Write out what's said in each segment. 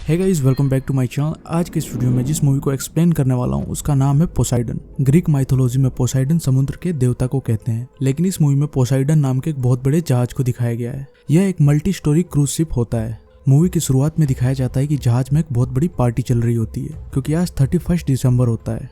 Hey guys, welcome back to my channel. आज के इस वीडियो में जिस मूवी को एक्सप्लेन करने वाला हूँ उसका नाम है पोसाइडन। ग्रीक माइथोलॉजी में पोसाइडन समुद्र के देवता को कहते हैं, लेकिन इस मूवी में पोसाइडन नाम के एक बहुत बड़े जहाज को दिखाया गया है। यह एक मल्टी स्टोरी क्रूज शिप होता है। मूवी की शुरुआत में दिखाया जाता है कि जहाज में एक बहुत बड़ी पार्टी चल रही होती है, क्योंकि आज 31 दिसंबर होता है।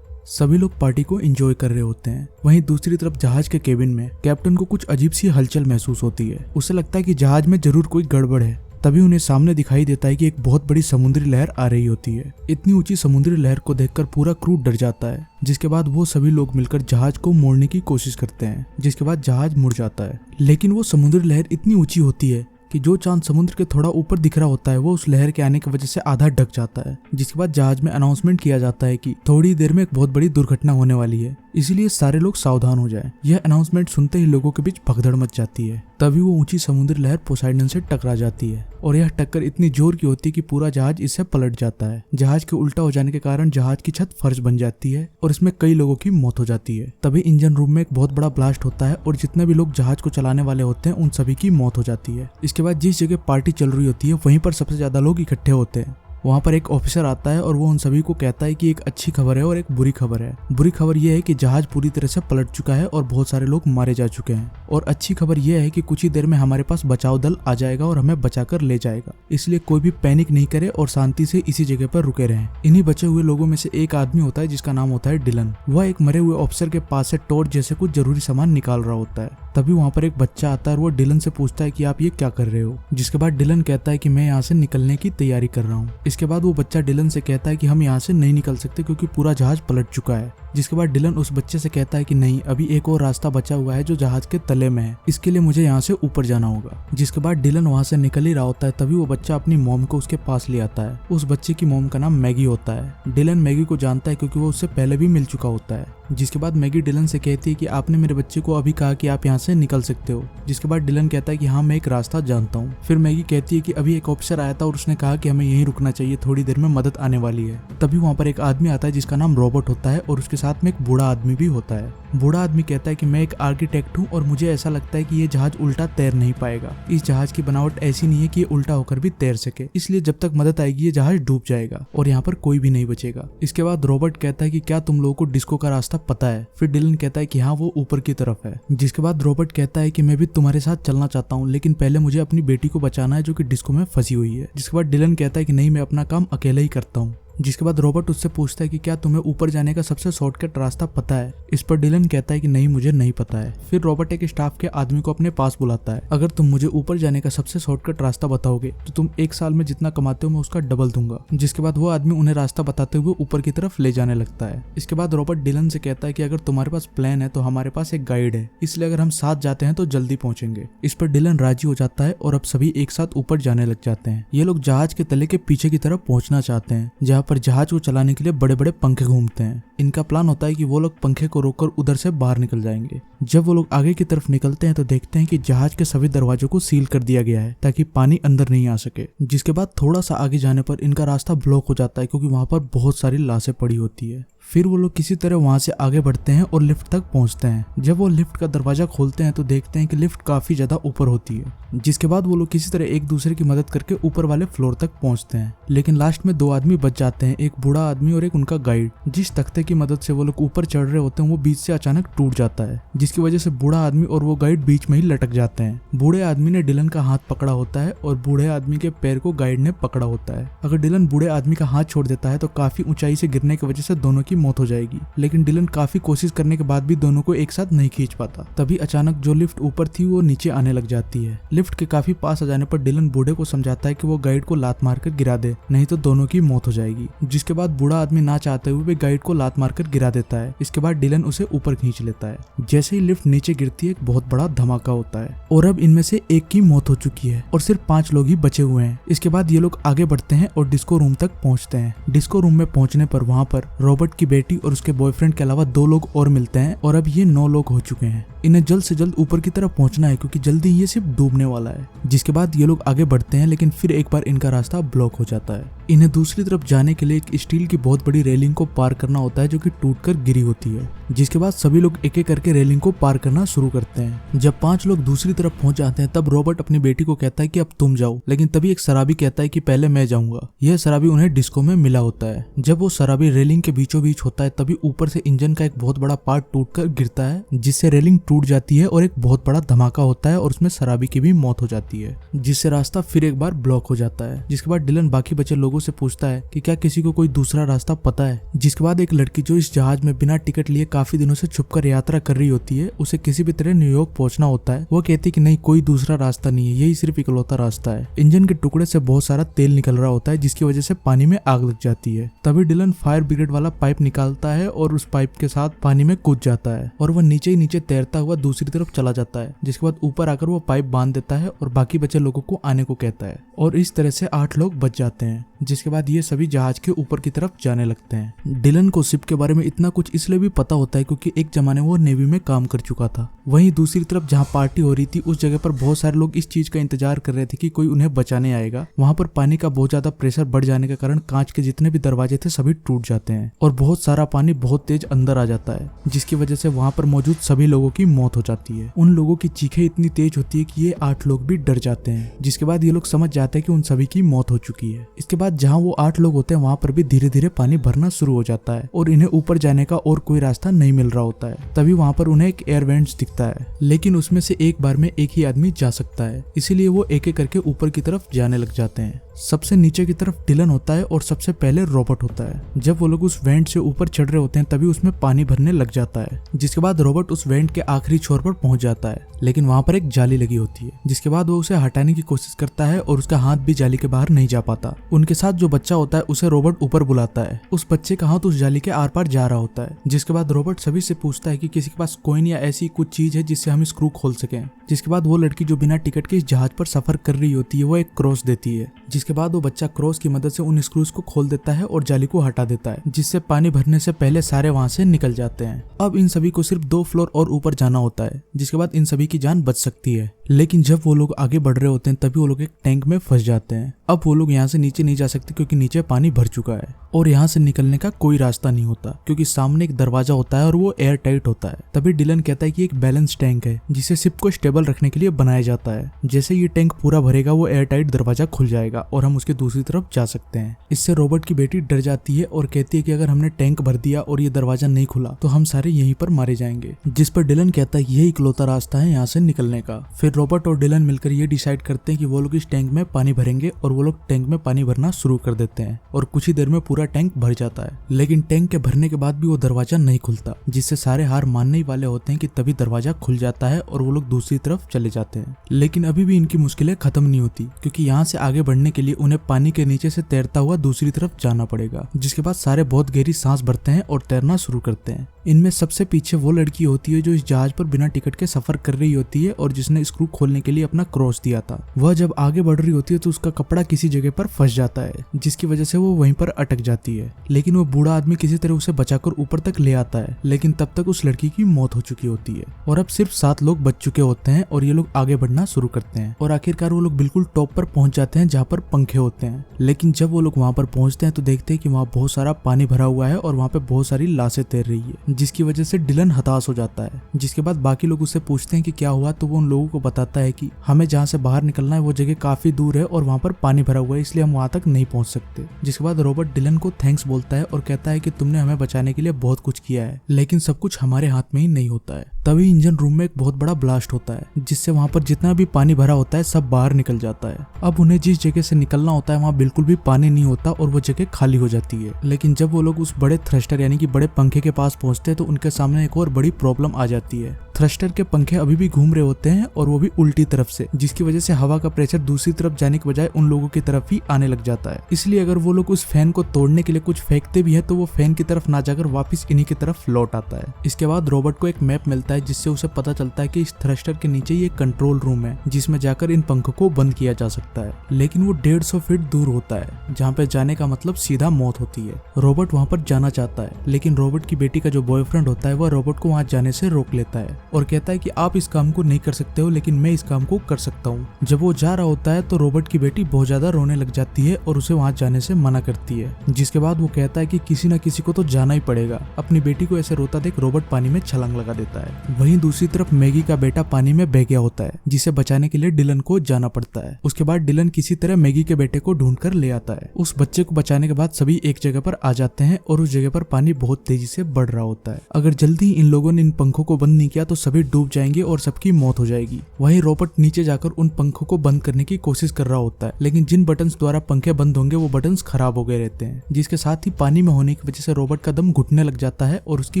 सभी लोग पार्टी को एंजॉय कर रहे होते हैं। वहीं दूसरी तरफ जहाज के केबिन में कैप्टन को कुछ अजीब सी हलचल महसूस होती है। उसे लगता है कि जहाज में जरूर कोई गड़बड़ है। तभी उन्हें सामने दिखाई देता है कि एक बहुत बड़ी समुद्री लहर आ रही होती है। इतनी ऊंची समुद्री लहर को देखकर पूरा क्रू डर जाता है, जिसके बाद वो सभी लोग मिलकर जहाज को मोड़ने की कोशिश करते हैं, जिसके बाद जहाज मुड़ जाता है। लेकिन वो समुद्री लहर इतनी ऊंची होती है कि जो चांद समुद्र के थोड़ा ऊपर दिख रहा होता है वो उस लहर के आने की वजह से आधा ढक जाता है। जिसके बाद जहाज में अनाउंसमेंट किया जाता है कि थोड़ी देर में एक बहुत बड़ी दुर्घटना होने वाली है, इसीलिए सारे लोग सावधान हो जाएं। यह अनाउंसमेंट सुनते ही लोगों के बीच भगदड़ मच जाती है। तभी वो ऊंची समुद्री लहर पोसाइडन से टकरा जाती है और यह टक्कर इतनी जोर की होती है कि पूरा जहाज इससे पलट जाता है। जहाज के उल्टा हो जाने के कारण जहाज की छत फर्श बन जाती है और इसमें कई लोगों की मौत हो जाती है। तभी इंजन रूम में एक बहुत बड़ा ब्लास्ट होता है और जितने भी लोग जहाज को चलाने वाले होते हैं उन सभी की मौत हो जाती है। इसके बाद जिस जगह पार्टी चल रही होती है वहीं पर सबसे ज्यादा लोग इकट्ठे होते हैं। वहाँ पर एक ऑफिसर आता है और वो उन सभी को कहता है कि एक अच्छी खबर है और एक बुरी खबर है। बुरी खबर यह है कि जहाज पूरी तरह से पलट चुका है और बहुत सारे लोग मारे जा चुके हैं, और अच्छी खबर यह है कि कुछ ही देर में हमारे पास बचाव दल आ जाएगा और हमें बचाकर ले जाएगा। इसलिए कोई भी पैनिक नहीं करे और शांति से इसी जगह पर रुके रहें। इन्हीं बचे हुए लोगों में से एक आदमी होता है जिसका नाम होता है डिलन। वह एक मरे हुए ऑफिसर के पास से टॉर्च जैसे कुछ जरूरी सामान निकाल रहा होता है। तभी वहाँ पर एक बच्चा आता है और वो डिलन से पूछता है कि आप ये क्या कर रहे हो। जिसके बाद डिलन कहता है कि मैं यहाँ से निकलने की तैयारी कर रहा हूँ। इसके बाद वो बच्चा डिलन से कहता है कि हम यहाँ से नहीं निकल सकते क्योंकि पूरा जहाज पलट चुका है। जिसके बाद डिलन उस बच्चे से कहता है कि नहीं, अभी एक और रास्ता बचा हुआ है जो जहाज के तले में है, इसके लिए मुझे यहाँ से ऊपर जाना होगा। जिसके बाद डिलन वहाँ से निकल ही रहा होता है। तभी वो बच्चा अपनी मॉम को उसके पास ले आता है। उस बच्चे की मॉम का नाम मैगी होता है। डिलन मैगी को जानता है क्योंकि वो उससे पहले भी मिल चुका होता है। जिसके बाद मैगी डिलन से कहती है कि आपने मेरे बच्चे को अभी कहा कि आप यहाँ से निकल सकते हो। जिसके बाद डिलन कहता है कि हाँ, मैं एक रास्ता जानता हूँ। फिर मैगी कहती है कि अभी एक ऑफिसर आया था और उसने कहा कि हमें यहीं रुकना चाहिए, थोड़ी देर में मदद आने वाली है। तभी वहाँ पर एक आदमी आता है जिसका नाम रॉबर्ट होता है और उसके साथ में एक बूढ़ा आदमी भी होता है। बूढ़ा आदमी कहता है कि मैं एक आर्किटेक्ट हूँ और मुझे ऐसा लगता है कि ये जहाज उल्टा तैर नहीं पाएगा। इस जहाज की बनावट ऐसी नहीं है कि ये उल्टा होकर भी तैर सके, इसलिए जब तक मदद आएगी ये जहाज डूब जाएगा और यहाँ पर कोई भी नहीं बचेगा। इसके बाद रॉबर्ट कहता है कि क्या तुम लोगों को डिस्को का रास्ता पता है। फिर डिलन कहता है कि हाँ, वो ऊपर की तरफ है। जिसके बाद रॉबर्ट कहता है कि मैं भी तुम्हारे साथ चलना चाहता हूँ, लेकिन पहले मुझे अपनी बेटी को बचाना है जो कि डिस्को में फंसी हुई है। जिसके बाद डिलन कहता है कि नहीं, मैं अपना काम अकेला ही करता हूँ। जिसके बाद रॉबर्ट उससे पूछता है कि क्या तुम्हें ऊपर जाने का सबसे शॉर्टकट रास्ता पता है। इस पर डिलन कहता है कि नहीं, मुझे नहीं पता है। फिर रॉबर्ट एक स्टाफ के आदमी को अपने पास बुलाता है। अगर तुम मुझे ऊपर जाने का सबसे शॉर्टकट रास्ता बताओगे तो तुम एक साल में जितना कमाते हो मैं उसका डबल दूंगा। जिसके बाद वो आदमी उन्हें रास्ता बताते हुए ऊपर की तरफ ले जाने लगता है। इसके बाद रॉबर्ट डिलन से कहता है कि अगर तुम्हारे पास प्लान है तो हमारे पास एक गाइड है, इसलिए अगर हम साथ जाते हैं तो जल्दी पहुंचेंगे। इस पर डिलन राजी हो जाता है और अब सभी एक साथ ऊपर जाने लग जाते हैं। ये लोग जहाज के तले के पीछे की तरफ पहुंचना चाहते हैं, जहाँ पर जहाज को चलाने के लिए बड़े बड़े पंखे घूमते हैं। इनका प्लान होता है कि वो लोग पंखे को रोककर उधर से बाहर निकल जाएंगे। जब वो लोग आगे की तरफ निकलते हैं तो देखते हैं कि जहाज के सभी दरवाजों को सील कर दिया गया है ताकि पानी अंदर नहीं आ सके। जिसके बाद थोड़ा सा आगे जाने पर इनका रास्ता ब्लॉक हो जाता है क्योंकि वहां पर बहुत सारी लाशें पड़ी होती है। फिर वो लोग किसी तरह वहां से आगे बढ़ते हैं और लिफ्ट तक पहुंचते हैं। जब वो लिफ्ट का दरवाजा खोलते हैं तो देखते हैं कि लिफ्ट काफी ज्यादा ऊपर होती है। जिसके बाद वो लोग किसी तरह एक दूसरे की मदद करके ऊपर वाले फ्लोर तक पहुंचते हैं, लेकिन लास्ट में दो आदमी बच जाते हैं, एक बूढ़ा आदमी और एक उनका गाइड। जिस तख्ते की मदद से वो लोग ऊपर चढ़ रहे होते हैं वो बीच से अचानक टूट जाता है, जिसकी वजह से बूढ़ा आदमी और वो गाइड बीच में ही लटक जाते हैं। बूढ़े आदमी ने डिलन का हाथ पकड़ा होता है और बूढ़े आदमी के पैर को गाइड ने पकड़ा होता है। अगर डिलन बूढ़े आदमी का हाथ छोड़ देता है तो काफी ऊंचाई से गिरने की वजह से दोनों की मौत हो जाएगी, लेकिन डिलन काफी कोशिश करने के बाद भी दोनों को एक साथ नहीं खींच पाता। तभी अचानक जो लिफ्ट ऊपर थी वो नीचे आने लग जाती है। लिफ्ट के काफी पास आ जाने पर डिलन बूढ़े को समझाता है कि वो गाइड को लात मारकर गिरा दे, नहीं तो दोनों की मौत हो जाएगी। जिसके बाद बूढ़ा आदमी ना चाहते हुए भी गाइड को लात मारकर गिरा देता है। इसके बाद डिलन उसे ऊपर खींच लेता है। जैसे ही लिफ्ट नीचे गिरती है एक बहुत बड़ा धमाका होता है और अब इनमें से एक की मौत हो चुकी है और सिर्फ 5 लोग ही बचे हुए हैं। इसके बाद ये लोग आगे बढ़ते हैं और डिस्को रूम तक पहुंचते हैं। डिस्को रूम में पहुंचने पर वहां पर रॉबर्ट की बेटी और उसके बॉयफ्रेंड के अलावा 2 लोग और मिलते हैं और अब ये 9 लोग हो चुके हैं। इन्हें जल्द से जल्द ऊपर की तरफ पहुंचना है क्योंकि जल्दी ही ये सिर्फ डूबने वाला है। जिसके बाद ये लोग आगे बढ़ते हैं, लेकिन फिर एक बार इनका रास्ता ब्लॉक हो जाता है। इन्हें दूसरी तरफ जाने के लिए एक स्टील की बहुत बड़ी रेलिंग को पार करना होता है जो कि टूटकर गिरी होती है, जिसके बाद सभी लोग एक एक करके रेलिंग को पार करना शुरू करते हैं। जब 5 लोग दूसरी तरफ पहुंच जाते हैं तब रॉबर्ट अपनी बेटी को कहता है कि अब तुम जाओ, लेकिन तभी एक शराबी कहता है कि पहले मैं जाऊंगा। यह शराबी उन्हें डिस्को में मिला होता है। जब वो शराबी रेलिंग के बीचों बीच होता है तभी ऊपर से इंजन का एक बहुत बड़ा पार्ट टूटकर गिरता है, जिससे रेलिंग टूट जाती है और एक बहुत बड़ा धमाका होता है और उसमें शराबी की भी मौत हो जाती है, जिससे रास्ता फिर एक बार ब्लॉक हो जाता है। जिसके बाद डिलन बाकी बचे लोगों से पूछता है कि क्या किसी को कोई दूसरा रास्ता पता है। जिसके बाद एक लड़की जो इस जहाज में बिना टिकट लिए काफी दिनों से छुपकर यात्रा कर रही होती है, उसे किसी भी तरह न्यूयॉर्क पहुंचना होता है। वो कहती है कि नहीं, कोई दूसरा रास्ता नहीं है, यही सिर्फ इकलौता रास्ता है। इंजन के टुकड़े से बहुत सारा तेल निकल रहा होता है, जिसकी वजह से पानी में आग लग जाती है। तभी डिलन फायर ब्रिगेड वाला पाइप निकालता है और उस पाइप के साथ पानी में कूद जाता है और वह नीचे ही नीचे तैरता हुआ दूसरी तरफ चला जाता है। जिसके बाद ऊपर आकर वो पाइप बांध देता है और बाकी बचे लोगों को आने को कहता है और इस तरह से 8 लोग बच जाते हैं। जिसके बाद ये सभी जहाज के ऊपर की तरफ जाने लगते हैं। डिलन को शिप के बारे में इतना कुछ इसलिए भी पता होता है क्योंकि एक जमाने में वो नेवी में काम कर चुका था। वहीं दूसरी तरफ जहाँ पार्टी हो रही थी उस जगह पर बहुत सारे लोग इस चीज का इंतजार कर रहे थे कि कोई उन्हें बचाने आएगा। वहाँ पर पानी का बहुत ज्यादा प्रेशर बढ़ जाने के कारण कांच के जितने भी दरवाजे थे सभी टूट जाते हैं और बहुत सारा पानी बहुत तेज अंदर आ जाता है, जिसकी वजह से वहाँ पर मौजूद सभी लोगों की मौत हो जाती है। उन लोगों की चीखें इतनी तेज होती है कि ये 8 लोग भी डर जाते हैं। जिसके बाद ये लोग समझ जाते हैं कि उन सभी की मौत हो चुकी है। इसके बाद जहाँ वो 8 लोग होते हैं वहाँ पर भी धीरे धीरे पानी भरना शुरू हो जाता है और इन्हें ऊपर जाने का और कोई रास्ता नहीं मिल रहा होता है। तभी वहाँ पर उन्हें एक एयर वेंट्स दिखता है, लेकिन उसमें से एक बार में एक ही आदमी जा सकता है, इसीलिए वो एक एक करके ऊपर की तरफ जाने लग जाते हैं। सबसे नीचे की तरफ डिलन होता है और सबसे पहले रॉबर्ट होता है। जब वो लोग उस वेंट से ऊपर चढ़ रहे होते हैं तभी उसमें पानी भरने लग जाता है। जिसके बाद रॉबर्ट उस वेंट के आखिरी छोर पर पहुंच जाता है, लेकिन वहाँ पर एक जाली लगी होती है। जिसके बाद वो उसे हटाने की कोशिश करता है और उसका हाथ भी जाली के बाहर नहीं जा पाता। उनके साथ जो बच्चा होता है उसे रॉबर्ट ऊपर बुलाता है। उस बच्चे का हाथ उस जाली के आर पार जा रहा होता है। जिसके बाद रॉबर्ट सभी से पूछता है कि किसी के पास कॉइन या ऐसी कुछ चीज है जिससे हम स्क्रू खोल सकें। जिसके बाद वो लड़की जो बिना टिकट के इस जहाज पर सफर कर रही होती है वो एक क्रॉस देती है। जिसके बाद वो बच्चा क्रॉस की मदद से उन स्क्रूज को खोल देता है और जाली को हटा देता है, जिससे पानी भरने से पहले सारे वहां से निकल जाते हैं। अब इन सभी को सिर्फ 2 फ्लोर और ऊपर जाना होता है, जिसके बाद इन सभी की जान बच सकती है। लेकिन जब वो लोग आगे बढ़ रहे होते हैं तभी वो लोग एक टैंक में फंस जाते हैं। अब वो लोग यहाँ से नीचे नहीं जा सकते क्योंकि नीचे पानी भर चुका है और यहाँ से निकलने का कोई रास्ता नहीं होता क्योंकि सामने एक दरवाजा होता है और वो एयर टाइट होता है। तभी डिलन कहता है कि एक बैलेंस टैंक है जिसे शिप को स्टेबल रखने के लिए बनाया जाता है। जैसे ये टैंक पूरा भरेगा वो एयर टाइट दरवाजा खुल जाएगा और हम उसके दूसरी तरफ जा सकते हैं। इससे रॉबर्ट की बेटी डर जाती है और कहती है कि अगर हमने टैंक भर दिया और ये दरवाजा नहीं खुला तो हम सारे यहीं पर मारे जाएंगे। जिस पर डिलन कहता है यही इकलौता रास्ता है यहाँ से निकलने का। फिर रॉबर्ट और डिलन मिलकर ये डिसाइड करते हैं कि वो लोग इस टैंक में पानी भरेंगे और वो लोग टैंक में पानी भरना शुरू कर देते हैं और कुछ ही देर में पूरा टैंक भर जाता है। लेकिन टैंक के भरने के बाद भी वो दरवाजा नहीं खुलता, जिससे सारे हार मानने ही वाले होते हैं कि तभी दरवाजा खुल जाता है और वो लोग दूसरी तरफ चले जाते हैं। लेकिन अभी भी इनकी मुश्किलें खत्म नहीं होती क्योंकि यहाँ से आगे बढ़ने के लिए उन्हें पानी के नीचे से तैरता हुआ दूसरी तरफ जाना पड़ेगा। जिसके बाद सारे बहुत गहरी सांस भरते हैं और तैरना शुरू करते हैं। इनमें सबसे पीछे वो लड़की होती है जो इस जहाज पर बिना टिकट के सफर कर रही होती है और जिसने स्क्रू खोलने के लिए अपना क्रॉस दिया था। वह जब आगे बढ़ रही होती है तो उसका कपड़ा किसी जगह पर फंस जाता है, जिसकी वजह से वो वहीं पर अटक जाती है। लेकिन वो बूढ़ा आदमी किसी तरह उसे बचाकर ऊपर तक ले आता है, लेकिन तब तक उस लड़की की मौत हो चुकी होती है और अब सिर्फ 7 लोग बच चुके होते हैं और ये लोग आगे बढ़ना शुरू करते हैं और आखिरकार वो लोग बिल्कुल टॉप पर पहुंच जाते हैं जहाँ पर पंखे होते हैं। लेकिन जब वो लोग वहाँ पर पहुंचते हैं तो देखते हैं कि वहाँ बहुत सारा पानी भरा हुआ है और वहाँ पे बहुत सारी लाशें तैर रही है, जिसकी वजह से डिलन हताश हो जाता है। जिसके बाद बाकी लोग उससे पूछते हैं कि क्या हुआ, तो वो उन लोगों को बताता है कि हमें जहाँ से बाहर निकलना है वो जगह काफी दूर है और वहाँ पर पानी भरा हुआ है, इसलिए हम वहाँ तक नहीं पहुँच सकते। जिसके बाद रॉबर्ट डिलन को थैंक्स बोलता है और कहता है कि तुमने हमें बचाने के लिए बहुत कुछ किया है, लेकिन सब कुछ हमारे हाथ में ही नहीं होता है। तभी इंजन रूम में एक बहुत बड़ा ब्लास्ट होता है, जिससे वहाँ पर जितना भी पानी भरा होता है सब बाहर निकल जाता है। अब उन्हें जिस जगह से निकलना होता है वहाँ बिल्कुल भी पानी नहीं होता और वो जगह खाली हो जाती है। लेकिन जब वो लोग उस बड़े थ्रस्टर यानी कि बड़े पंखे के पास पहुँचते हैं तो उनके सामने एक और बड़ी प्रॉब्लम आ जाती है। थ्रस्टर के पंखे अभी भी घूम रहे होते हैं और वो भी उल्टी तरफ से, जिसकी वजह से हवा का प्रेशर दूसरी तरफ जाने के बजाय उन लोगों की तरफ ही आने लग जाता है। इसलिए अगर वो लोग उस फैन को तोड़ने के लिए कुछ फेंकते भी है तो वो फैन की तरफ ना जाकर वापस इन्हीं की तरफ लौट आता है। इसके बाद रॉबर्ट को एक मैप मिलता है जिससे उसे पता चलता है कि इस थ्रस्टर के नीचे ये कंट्रोल रूम है जिसमें जाकर इन पंखों को बंद किया जा सकता है। लेकिन वो 150 फीट दूर होता है, जहाँ पे जाने का मतलब सीधा मौत होती है। रॉबर्ट वहाँ पर जाना चाहता है, लेकिन रॉबर्ट की बेटी का जो बॉयफ्रेंड होता है वह रॉबर्ट को वहाँ जाने से रोक लेता है और कहता है कि आप इस काम को नहीं कर सकते हो, लेकिन मैं इस काम को कर सकता हूँ। जब वो जा रहा होता है तो रॉबर्ट की बेटी बहुत ज्यादा रोने लग जाती है और उसे वहाँ जाने से मना करती है, जिसके बाद वो कहता है कि किसी न किसी को तो जाना ही पड़ेगा। अपनी बेटी को ऐसे रोता देख रॉबर्ट पानी में छलांग लगा देता है। वहीं दूसरी तरफ मैगी का बेटा पानी में बह गया होता है, जिसे बचाने के लिए डिलन को जाना पड़ता है। उसके बाद डिलन किसी तरह मैगी के बेटे को ढूंढ कर ले आता है। उस बच्चे को बचाने के बाद सभी एक जगह पर आ जाते हैं और उस जगह पर पानी बहुत तेजी से बढ़ रहा होता है। अगर जल्दी इन लोगों ने इन पंखों को बंद नहीं किया तो सभी डूब जाएंगे और सबकी मौत हो जाएगी। वहीं रॉबर्ट नीचे जाकर उन पंखों को बंद करने की कोशिश कर रहा होता है, लेकिन जिन बटन्स द्वारा पंखे बंद होंगे वो बटन्स खराब हो गए रहते हैं, जिसके साथ ही पानी में होने की वजह से रॉबर्ट का दम घुटने लग जाता है और उसकी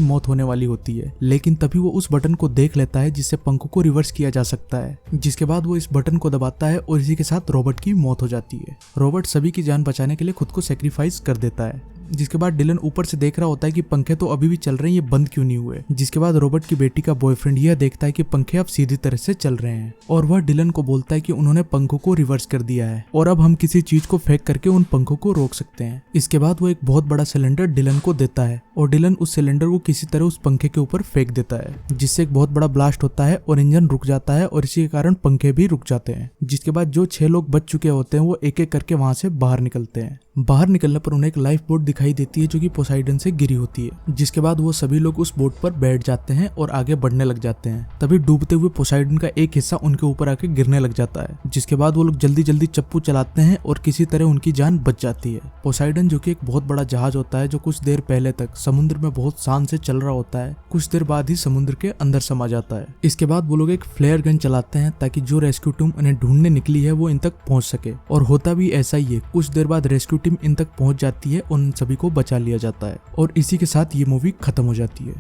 मौत होने वाली होती है। लेकिन तभी वो उस बटन को देख लेता है जिससे पंखों को रिवर्स किया जा सकता है, जिसके बाद वो इस बटन को दबाता है और इसी के साथ रॉबर्ट की मौत हो जाती है। रॉबर्ट सभी की जान बचाने के लिए खुद को सेक्रीफाइस कर देता है। जिसके बाद डिलन ऊपर से देख रहा होता है कि पंखे तो अभी भी चल रहे हैं, ये बंद क्यों नहीं हुए। जिसके बाद रॉबर्ट की बेटी का बॉयफ्रेंड यह देखता है कि पंखे अब सीधी तरह से चल रहे हैं और वह डिलन को बोलता है कि उन्होंने पंखों को रिवर्स कर दिया है और अब हम किसी चीज को फेंक करके उन पंखों को रोक सकते हैं। इसके बाद वो एक बहुत बड़ा सिलेंडर डिलन को देता है और डिलन उस सिलेंडर को किसी तरह उस पंखे के ऊपर फेंक देता है, जिससे एक बहुत बड़ा ब्लास्ट होता है और इंजन रुक जाता है और इसी के कारण पंखे भी रुक जाते हैं। जिसके बाद जो 6 लोग बच चुके होते हैं वो एक एक करके वहां से बाहर निकलते हैं। बाहर निकलने पर उन्हें एक लाइफ बोट दिखाई देती है जो कि पोसाइडन से गिरी होती है। जिसके बाद वो सभी लोग उस बोट पर बैठ जाते हैं और आगे बढ़ने लग जाते हैं। तभी डूबते हुए पोसाइडन का एक हिस्सा उनके ऊपर आके गिरने लग जाता है, जिसके बाद वो लोग जल्दी जल्दी चप्पू चलाते हैं और किसी तरह उनकी जान बच जाती है। पोसाइडन जो कि एक बहुत बड़ा जहाज होता है जो कुछ देर पहले तक समुद्र में बहुत शान से चल रहा होता है, कुछ देर बाद ही समुद्र के अंदर समा जाता है। इसके बाद वो लोग एक फ्लेयर गन चलाते हैं ताकि जो रेस्क्यू टीम उन्हें ढूंढने निकली है वो इन तक पहुंच सके, और होता भी ऐसा ही है। कुछ देर बाद रेस्क्यू टीम इन तक पहुंच जाती है, उन सभी को बचा लिया जाता है और इसी के साथ ये मूवी खत्म हो जाती है।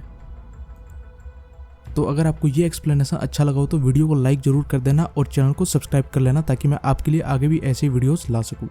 तो अगर आपको ये एक्सप्लेनेशन अच्छा लगा हो तो वीडियो को लाइक जरूर कर देना और चैनल को सब्सक्राइब कर लेना ताकि मैं आपके लिए आगे भी ऐसे वीडियोस ला सकूं।